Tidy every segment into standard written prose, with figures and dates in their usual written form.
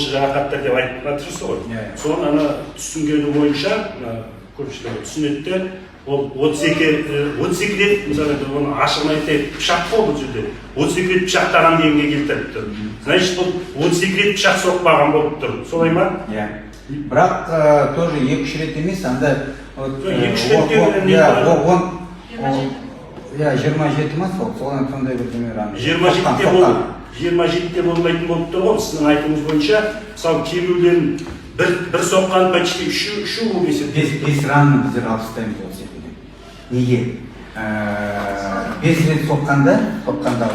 болушы жарақаттар деп айтып жатырсыз ғой. Соны ана түсінгені бойынша көпшілігі түсінеді де, ол 32 рет, мысалы оны ашығын айтайық, пышақ қой бұл жерде. 32 рет пышақтаған дегенге келтіріп тұр. Значит, бұл 32 рет пышақ соқпаған болып тұр. Солай ма? Бірақ тоже 2-3 рет емес, анда 2-3 рет деген 27 ма сол, соған сондай бір демер. 27-те болмайтын болып тұр ғой, сіздің айтыңыз бойынша, мысалы кейбіреулерін бір соққан почти үші болып есептейді. 5 ранны біздер алыстаймыз ол секілді. Неге? 5 рет соққанда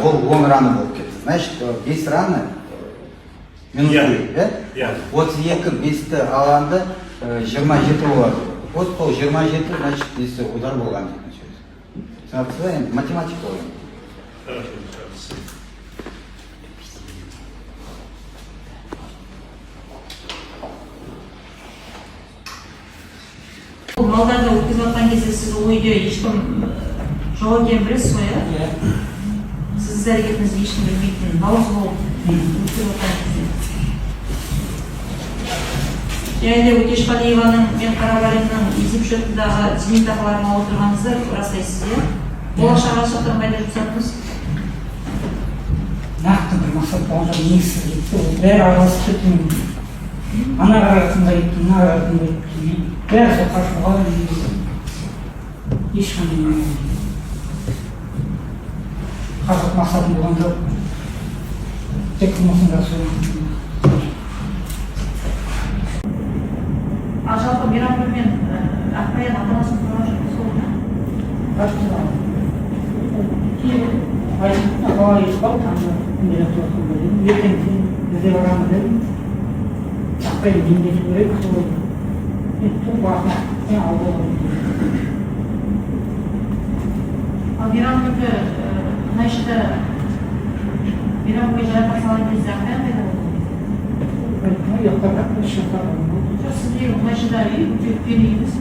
ол 10 раны болып кетті. Значит, 5 раны минут бойы, 32-5-ті алғанда 27 болады. Вот сол 27, значит, 5 удар болған деген сөз. Сен математика ойын. Малдарды өткізіп жатқан кезде сіз ол үйде ешкім жоқ екенін білесіз ғой, иә? Сіз әрекетіңізді ешкім білмейтін, дауыс болып өткізіп жатқан кезде. Және де Өтешқалиеваның мен Қарабалиннің есеп-шотындағы зейнетақыларына отырғаныңызды растайсыз, иә? Болашақ шоттан қайда жұмсадыңыз? Нақты бір мақсат болған жоқ, негізі кетті. Бәрі араласып кетті. Ана қарайтын ба кетті, мына қарайтын ба кетті. Бәрі сол қаршыға ешқандай қазақ мақсатым болған жоқ. Тек қылмысында сол. Жалпы Мейрамгүл мен Ақбаян ата-анасын тұрған жоқпыз ғой, ма? Бала ешбал, ертең бізде барамыз дедім. Ақбаян еңбек керек, сол Мейрамгүлді мына жерде Мейрамгүлге жарақат салған кезде Ақбаян қайда болды? Сізде мына жерде үлкен үй емес пе?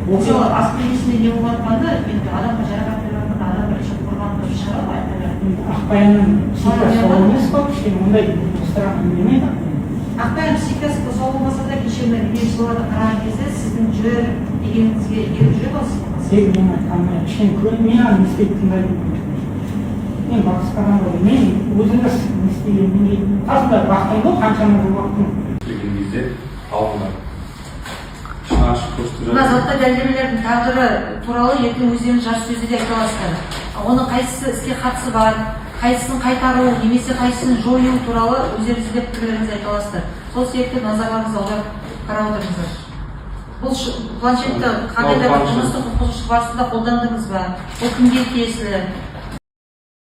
Мысалы асқынесінде не болып жатқанда, енді адамға жарақат беріп жатқанда адам бір шық құрғанды шығар ғой айтады. Ақбаянның психикасы сол емес қой, кішкене ондай ұстыраған демейді. Ақбаян психикасы сол болмаса да кеше мына видеосыларды қараған кезде сіздің жүр дегеніңізге еріп жүре қалсыз ба? Тек мен айтқанымда кішкене көріп, мен аны не істейді тыңдайды. Мен бағыспаған ғой, мен өзіңіз не істеген, мен қасында бақтым ғой, қаншама жыл бақтым. Деген кезде алдында мына заттай дәлелдемелердің тағдыры туралы ертең өздеріңіз жарты сөзде де айта аласыздар. Оның қайсысы іске қатысы бар, қайсысын қайтару, немесе қайсысын жою туралы өздеріңіз де пікірлеріңізді айта аласыздар. Сол себепті назарларыңызды аударып қарап отырыңыздар. Бұл планшетті қандай да бір қылмыстық құқық бұзушылық барысында қолдандыңыз ба? Бұл кімге тиесілі?